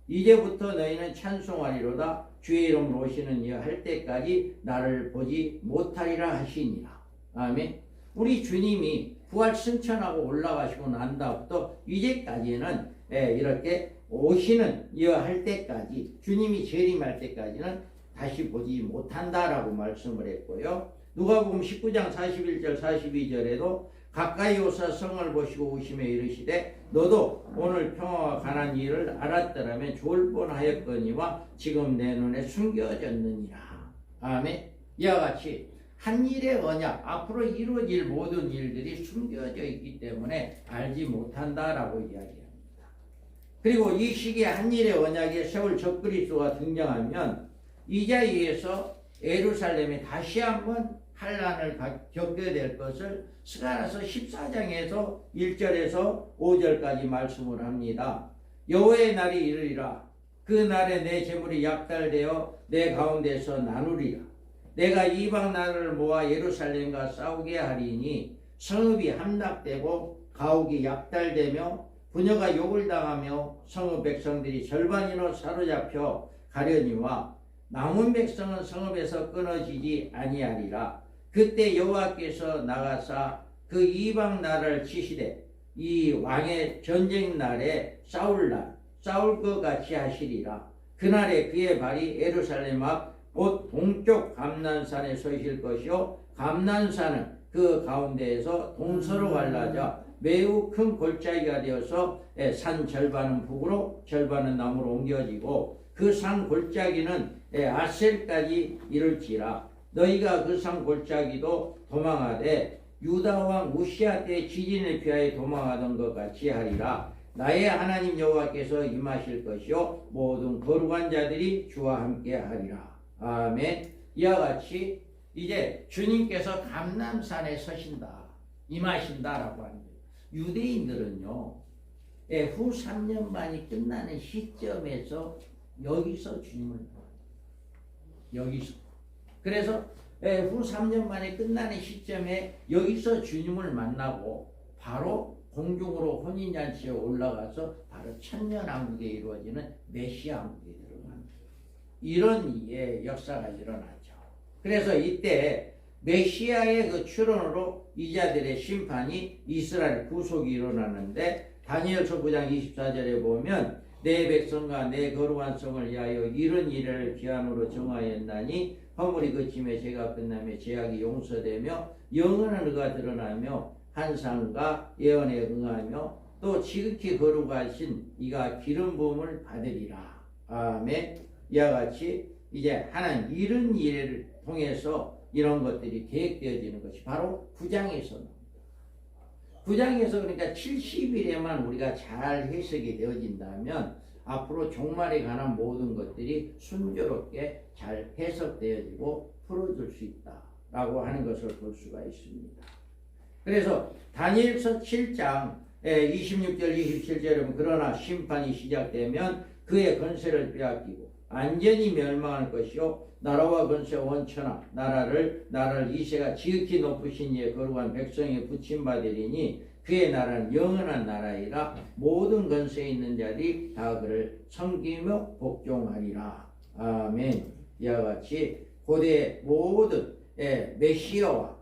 이제부터 너희는 찬송하리로다. 주의 이름으로 오시는 이여 할 때까지 나를 보지 못하리라 하시니라. 아멘. 우리 주님이 부활 승천하고 올라가시고 난 다음부터 이제까지는 이렇게 오시는 이어 할 때까지 주님이 재림할 때까지는 다시 보지 못한다라고 말씀을 했고요. 누가복음 19장 41절 42절에도 가까이 오사 성을 보시고 오심에 이르시되 너도 오늘 평화와 가난 일을 알았더라면 좋을 뻔하였거니와 지금 내 눈에 숨겨졌느니라. 아멘. 이와 같이 한 일의 언약, 앞으로 이루어질 모든 일들이 숨겨져 있기 때문에 알지 못한다라고 이야기합니다. 그리고 이 시기에 한 일의 언약에 세울 적그리스도가 등장하면 이자에 의해서 예루살렘에 다시 한번 환란을 겪게 될 것을 스가랴서 14장에서 1절에서 5절까지 말씀을 합니다. 여호와의 날이 이르리라. 그 날에 내 재물이 약달되어 내 가운데서 나누리라. 내가 이방 나라를 모아 예루살렘과 싸우게 하리니 성읍이 함락되고 가옥이 약달되며 부녀가 욕을 당하며 성읍 백성들이 절반이나 사로잡혀 가려니와 남은 백성은 성읍에서 끊어지지 아니하리라. 그때 여호와께서 나가사 그 이방 나라를 치시되 이 왕의 전쟁 날에 싸울 것 같이 하시리라. 그날에 그의 발이 예루살렘 앞 곧 동쪽 감난산에 서실 것이요 감난산은 그 가운데에서 동서로 갈라져 매우 큰 골짜기가 되어서 산 절반은 북으로 절반은 남으로 옮겨지고 그 산 골짜기는 아셀까지 이를지라. 너희가 그 산 골짜기도 도망하되 유다 왕 우시아 때 지진을 피하여 도망하던 것 같이 하리라. 나의 하나님 여호와께서 임하실 것이요 모든 거룩한 자들이 주와 함께 하리라. 아멘. 이와 같이 이제 주님께서 감람산에 서신다, 임하신다라고 합니다. 유대인들은요 후 3년 만이 끝나는 시점에서 여기서 주님을 봐요. 여기서. 그래서 후 3년 만에 끝나는 시점에 여기서 주님을 만나고 바로 공중으로 혼인잔치에 올라가서 바로 천년왕국에 이루어지는 메시아 왕국에 들어갑니다. 이런 역사가 일어나죠. 그래서 이때 메시아의 그 출현으로 이자들의 심판이 이스라엘 구속이 일어나는데 다니엘서 9장 24절에 보면 내 백성과 내 거룩한 성을 위하여 이런 일을 기한으로 정하였나니 허물이 그침에 죄가 끝나며 죄악이 용서되며 영원한 의가 드러나며 한상과 예언에 응하며 또 지극히 거룩하신 이가 기름 부음을 받으리라. 아멘. 이와 같이 이제 하나님 이런 일을 통해서 이런 것들이 계획되어지는 것이 바로 9장에서 나옵니다. 9장에서 그러니까 70일에만 우리가 잘 해석이 되어진다면 앞으로 종말에 관한 모든 것들이 순조롭게 잘 해석되어지고 풀어줄 수 있다라고 하는 것을 볼 수가 있습니다. 그래서 다니엘서 7장 26절 27절에 보면 그러나 심판이 시작되면 그의 권세를 빼앗기고 완전히 멸망할 것이요 나라와 권세 원천하 나라를 이세가 지극히 높으신 이의 거룩한 백성에 붙임받으리니 그의 나라는 영원한 나라이라 모든 권세에 있는 자들이 다 그를 섬기며 복종하리라. 아멘. 이와 같이 고대 모든 메시아와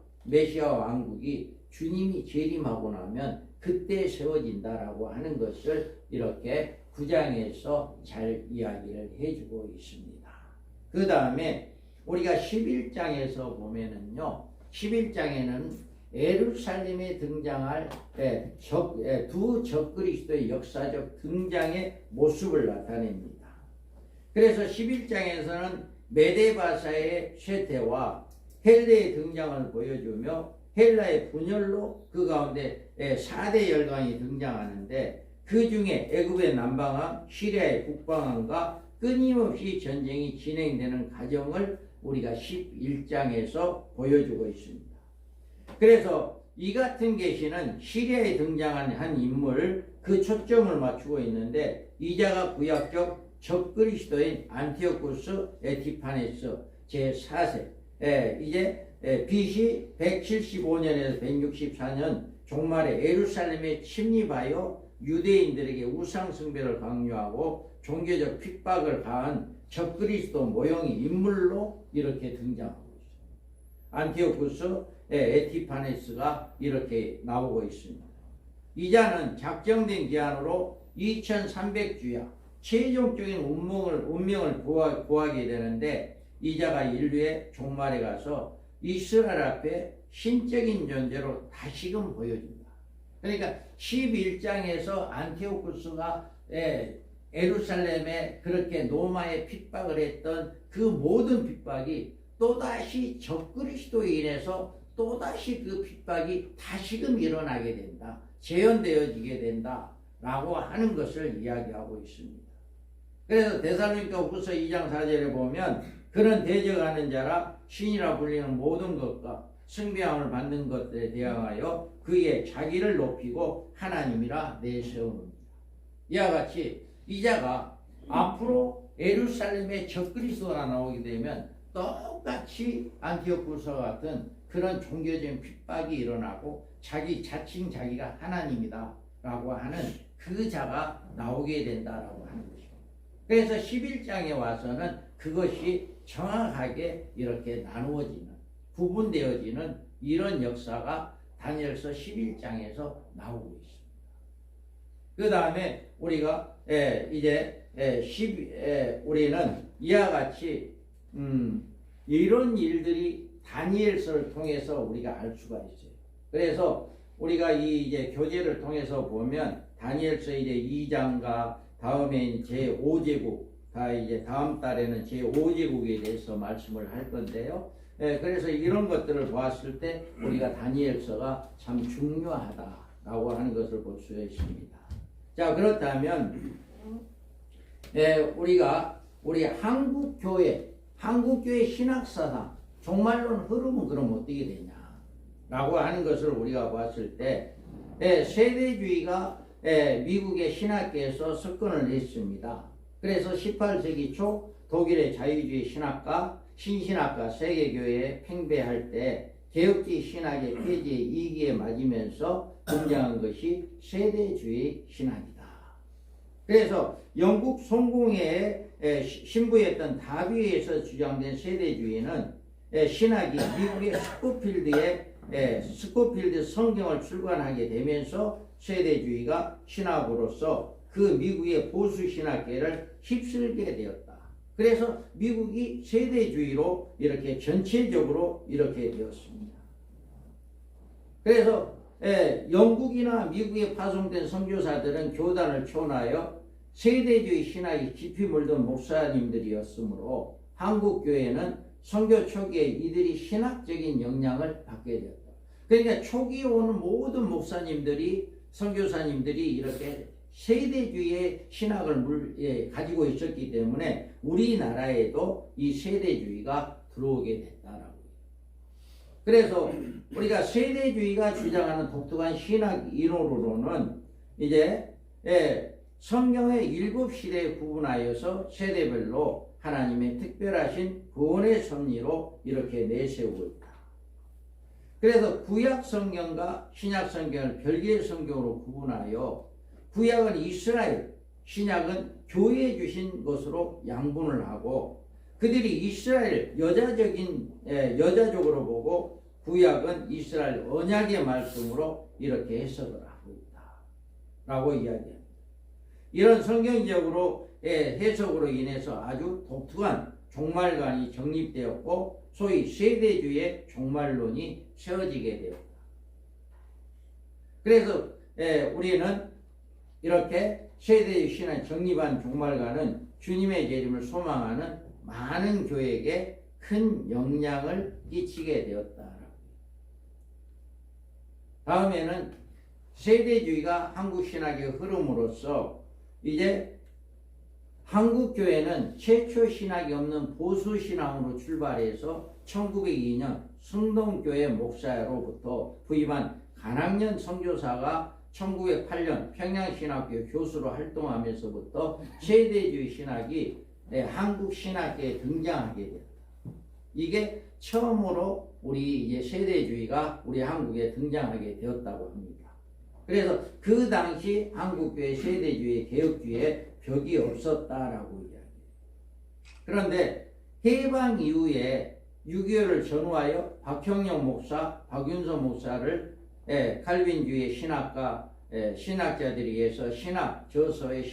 왕국이 주님이 재림하고 나면 그때 세워진다라고 하는 것을 이렇게 9장에서 잘 이야기를 해주고 있습니다. 그 다음에 우리가 11장에서 보면은요, 11장에는 예루살렘에 등장할 두 적그리스도의 역사적 등장의 모습을 나타냅니다. 그래서 11장에서는 메데바사의 쇠퇴와 헬레의 등장을 보여주며 헬라의 분열로 그 가운데 4대 열강이 등장하는데 그 중에 애굽의 남방함, 시리아의 북방함과 끊임없이 전쟁이 진행되는 과정을 우리가 11장에서 보여주고 있습니다. 그래서 이 같은 계시는 시리아에 등장한 한 인물 그 초점을 맞추고 있는데 이자가 구약적 적그리스도인 안티오쿠스 에티파네스 제4세 이제 BC 175년에서 164년 종말에 예루살렘에 침입하여 유대인들에게 우상숭배를 강요하고 종교적 핍박을 가한 적그리스도 모형의 인물로 이렇게 등장하고 있습니다. 안티오쿠스 에티파네스가 이렇게 나오고 있습니다. 이자는 작정된 기한으로 2300주야 최종적인 운명을 구하게 되는데 이자가 인류의 종말에 가서 이스라엘 앞에 신적인 존재로 다시금 보여준다. 그러니까 11장에서 안티오쿠스가 예루살렘에 그렇게 로마에 핍박을 했던 그 모든 핍박이 또다시 적그리스도에 인해서 또다시 그 핍박이 다시금 일어나게 된다. 재현되어지게 된다. 라고 하는 것을 이야기하고 있습니다. 그래서 데살로니가 후서 2장 4절에 보면 그는 대적하는 자라 신이라 불리는 모든 것과 승비함을 받는 것들에 대항하여 그의 자기를 높이고 하나님이라 내세우느니라. 이와 같이 이자가 앞으로 예루살렘에 적그리스도가 나오게 되면 똑같이 안티오쿠스와 같은 그런 종교적인 핍박이 일어나고 자칭 자기가 하나님이다 라고 하는 그 자가 나오게 된다라고 하는 것입니다. 그래서 11장에 와서는 그것이 정확하게 이렇게 나누어지는 구분되어지는 이런 역사가 다니엘서 11장에서 나오고 있습니다. 그 다음에 우리가 우리는 이와 같이 이런 일들이 다니엘서를 통해서 우리가 알 수가 있어요. 그래서 우리가 이제 교재를 통해서 보면 다니엘서 이제 2장과 다음에 제5제국 이제 다음 달에는 제5제국에 대해서 말씀을 할 건데요. 그래서 이런 것들을 보았을 때 우리가 다니엘서가 참 중요하다라고 하는 것을 볼 수 있습니다. 자, 그렇다면 우리 한국교회 신학사상 종말론 흐름은 그럼 어떻게 되냐라고 하는 것을 우리가 봤을 때 세대주의가 미국의 신학계에서 석권을 냈습니다. 그래서 18세기 초 독일의 자유주의 신학과 신신학과 세계교회에 팽배할 때 개혁주의 신학의 폐지에 이기에 맞으면서 등장한 것이 세대주의 신학이다. 그래서 영국 성공회에 신부였던 다비에서 주장된 세대주의는 신학이 미국의 스코필드 성경을 출간하게 되면서 세대주의가 신학으로서 그 미국의 보수 신학계를 휩쓸게 되었다. 그래서 미국이 세대주의로 이렇게 전체적으로 이렇게 되었습니다. 그래서 영국이나 미국에 파송된 선교사들은 교단을 초월하여 세대주의 신학이 깊이 물든 목사님들이었으므로 한국 교회는 선교 초기에 이들이 신학적인 영향을 받게 되었다. 그러니까 초기에 오는 모든 목사님들이 선교사님들이 이렇게 세대주의의 신학을 가지고 있었기 때문에 우리나라에도 이 세대주의가 들어오게 됐다라고. 그래서 우리가 세대주의가 주장하는 독특한 신학 이론으로는 이제 성경의 7시대에 구분하여서 세대별로 하나님의 특별하신 구원의 섭리로 이렇게 내세우고 있다. 그래서 구약 성경과 신약 성경을 별개의 성경으로 구분하여 구약은 이스라엘, 신약은 교회에 주신 것으로 양분을 하고 그들이 이스라엘 여자적으로 보고 구약은 이스라엘 언약의 말씀으로 이렇게 해석을 하고 있다라고 이야기합니다. 이런 성경적으로 해석으로 인해서 아주 독특한 종말관이 정립되었고 소위 세대주의의 종말론이 세워지게 되었다. 그래서 우리는 이렇게 세대주의 신앙 정립한 종말관은 주님의 재림을 소망하는 많은 교회에게 큰 영향을 끼치게 되었다. 다음에는 세대주의가 한국 신학의 흐름으로서 이제 한국 교회는 최초 신학이 없는 보수 신앙으로 출발해서 1902년 승동교회 목사로부터 부임한 간학년 선교사가 1908년 평양신학교 교수로 활동하면서부터 세대주의 신학이 한국 신학계에 등장하게 되었다. 이게 처음으로 우리 이제 세대주의가 우리 한국에 등장하게 되었다고 합니다. 그래서 그 당시 한국교회 세대주의, 개혁주의에 벽이 없었다라고 이야기해요. 그런데 해방 이후에 6.25를 전후하여 박형영 목사, 박윤선 목사를 칼빈주의 신학과 신학자들에 의해서 저서의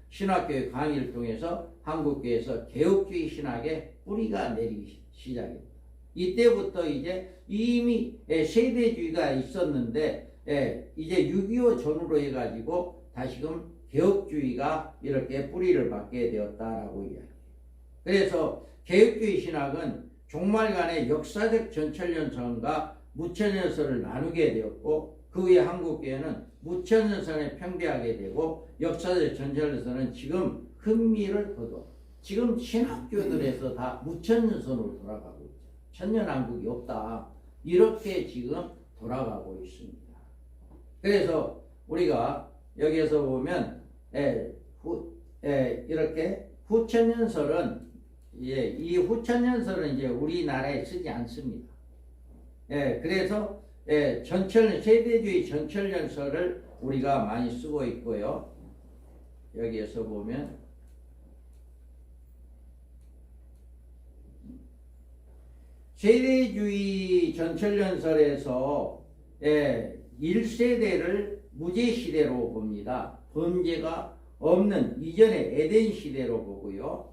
신학교회 강의를 통해서 한국교회에서 개혁주의 신학의 뿌리가 내리기 시작합니다. 이때부터 이제 이미 세대주의가 있었는데 이제 6.25 전후로 해가지고 다시금 개혁주의가 이렇게 뿌리를 받게 되었다라고 이야기해요. 그래서 개혁주의 신학은 종말간의 역사적 전철연설과 무천연설을 나누게 되었고 그 후에 한국교회는 무천연설에 편배하게 되고 역사적 전철연설은 지금 흥미를 거둬 지금 신학교들에서 다 무천연설로 돌아가고 있죠. 천년왕국이 없다. 이렇게 지금 돌아가고 있습니다. 그래서 우리가 여기에서 보면 이렇게 후천연설은 이 후천연설은 이제 우리나라에 쓰지 않습니다. 그래서 세대주의 전철연설을 우리가 많이 쓰고 있고요. 여기에서 보면 세대주의 전철연설에서 1세대를 무죄시대로 봅니다. 범죄가 없는 이전의 에덴시대로 보고요.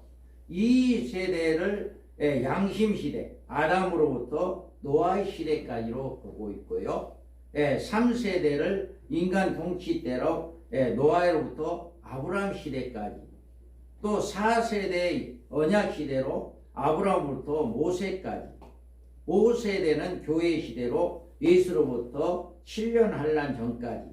2세대를 양심시대, 아담으로부터 노아의 시대까지로 보고 있고요. 3세대를 인간 통치 때로 노아로부터 아브라함 시대까지, 또 4세대의 언약 시대로 아브라함부터 모세까지, 5세대는 교회 시대로 예수로부터 7년 한란 전까지,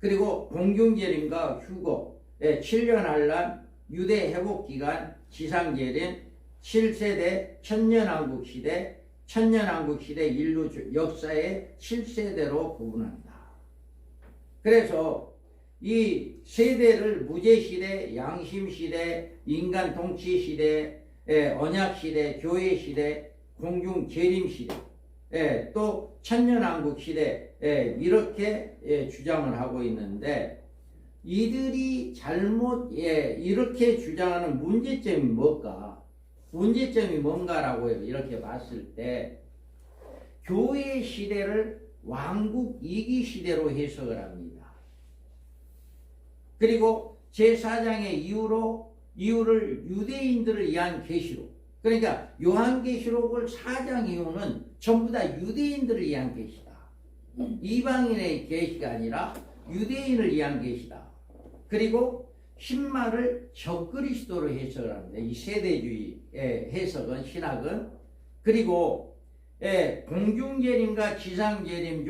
그리고 공중재림과 휴거, 7년 한란 유대 회복기간 지상재림, 7세대 천년왕국 시대, 천년왕국 시대 인류 역사의 7세대로 구분한다. 그래서 이 세대를 무죄시대, 양심시대, 인간 통치시대, 언약시대, 교회시대, 공중재림시대, 또 천년왕국시대 이렇게 주장을 하고 있는데 이들이 잘못 이렇게 주장하는 문제점이 뭘까? 문제점이 뭔가라고 이렇게 봤을 때 교회 시대를 왕국 이기 시대로 해석을 합니다. 그리고 제4장의 이유를 유대인들을 위한 계시록. 그러니까 요한계시록을 4장 이후는 전부 다 유대인들을 위한 계시다. 이방인의 계시가 아니라 유대인을 위한 계시다. 그리고 신말을 적그리스도로 해석을 합니다. 이 세대주의의 해석은, 신학은. 그리고 공중재림과 지상재림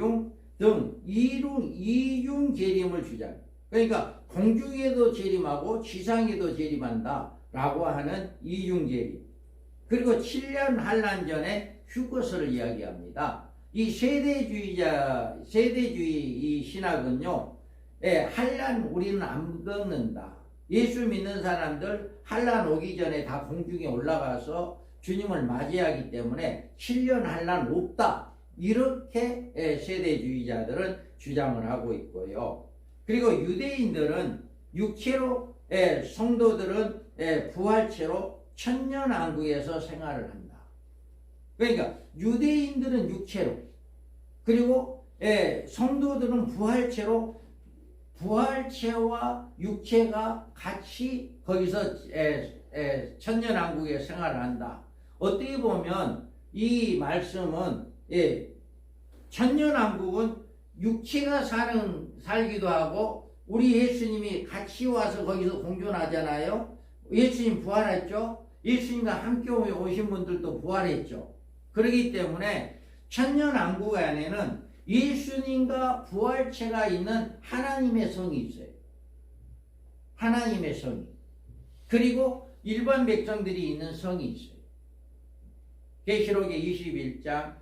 등 이중 재림을 주장합니다. 그러니까 공중에도 재림하고 지상에도 재림한다 라고 하는 이중 재림. 그리고 7년 환란 전에 휴거설을 이야기합니다. 이 세대주의 이 신학은요, 환란 우리는 안 겪는다. 예수 믿는 사람들 환란 오기 전에 다 공중에 올라가서 주님을 맞이하기 때문에 7년 환란 없다. 이렇게 세대주의자들은 주장을 하고 있고요. 그리고 유대인들은 육체로, 성도들은 부활체로 천년왕국에서 생활을 한다. 그러니까 유대인들은 육체로, 그리고 성도들은 부활체로, 부활체와 육체가 같이 거기서 천년왕국에 생활을 한다. 어떻게 보면 이 말씀은 천년왕국은 육체가 살기도 하고, 우리 예수님이 같이 와서 거기서 공존하잖아요. 예수님 부활했죠. 예수님과 함께 오신 분들도 부활했죠. 그렇기 때문에 천년왕국 안에는 예수님과 부활체가 있는 하나님의 성이 있어요. 하나님의 성이. 그리고 일반 백성들이 있는 성이 있어요. 계시록의 21장,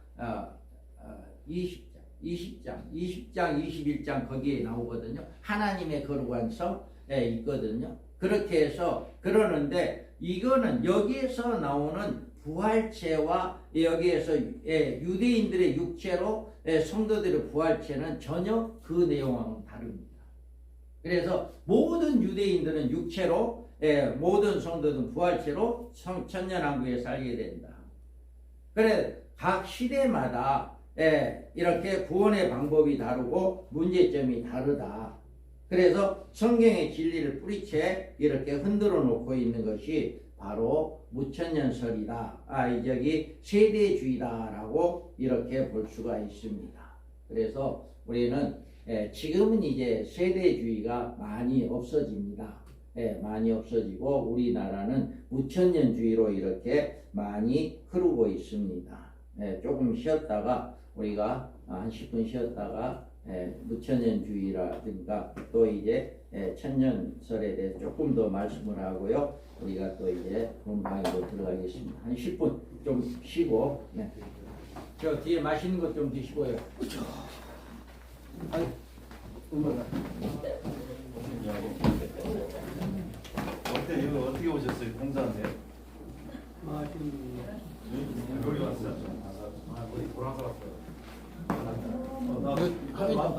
20장, 21장 거기에 나오거든요. 하나님의 거룩한 성에 있거든요. 그렇게 해서 그러는데, 이거는 여기에서 나오는 부활체와 여기에서 유대인들의 육체로 성도들의 부활체는 전혀 그 내용하고는 다릅니다. 그래서 모든 유대인들은 육체로, 모든 성도들은 부활체로 천년왕국에 살게 된다. 그래 각 시대마다 이렇게 구원의 방법이 다르고 문제점이 다르다. 그래서 성경의 진리를 뿌리채 이렇게 흔들어 놓고 있는 것이 바로 무천년설이다. 저기 세대주의다라고 이렇게 볼 수가 있습니다. 그래서 우리는 지금은 이제 세대주의가 많이 없어집니다. 많이 없어지고 우리나라는 무천년주의로 이렇게 많이 흐르고 있습니다. 조금 쉬었다가 우리가 한 10분 쉬었다가 무천년주의라든가 또 이제 천년설에 대해 조금 더 말씀을 하고요. 우리가 또 이제 본방으로 들어가겠습니다. 한 10분 좀 쉬고, 저 뒤에 맛있는 것 좀 드시고요. 어때? 이거 어떻게 오셨어요? 공사한테? 여기 왔어요? 우리 돌아서 왔어요. 나 맞다.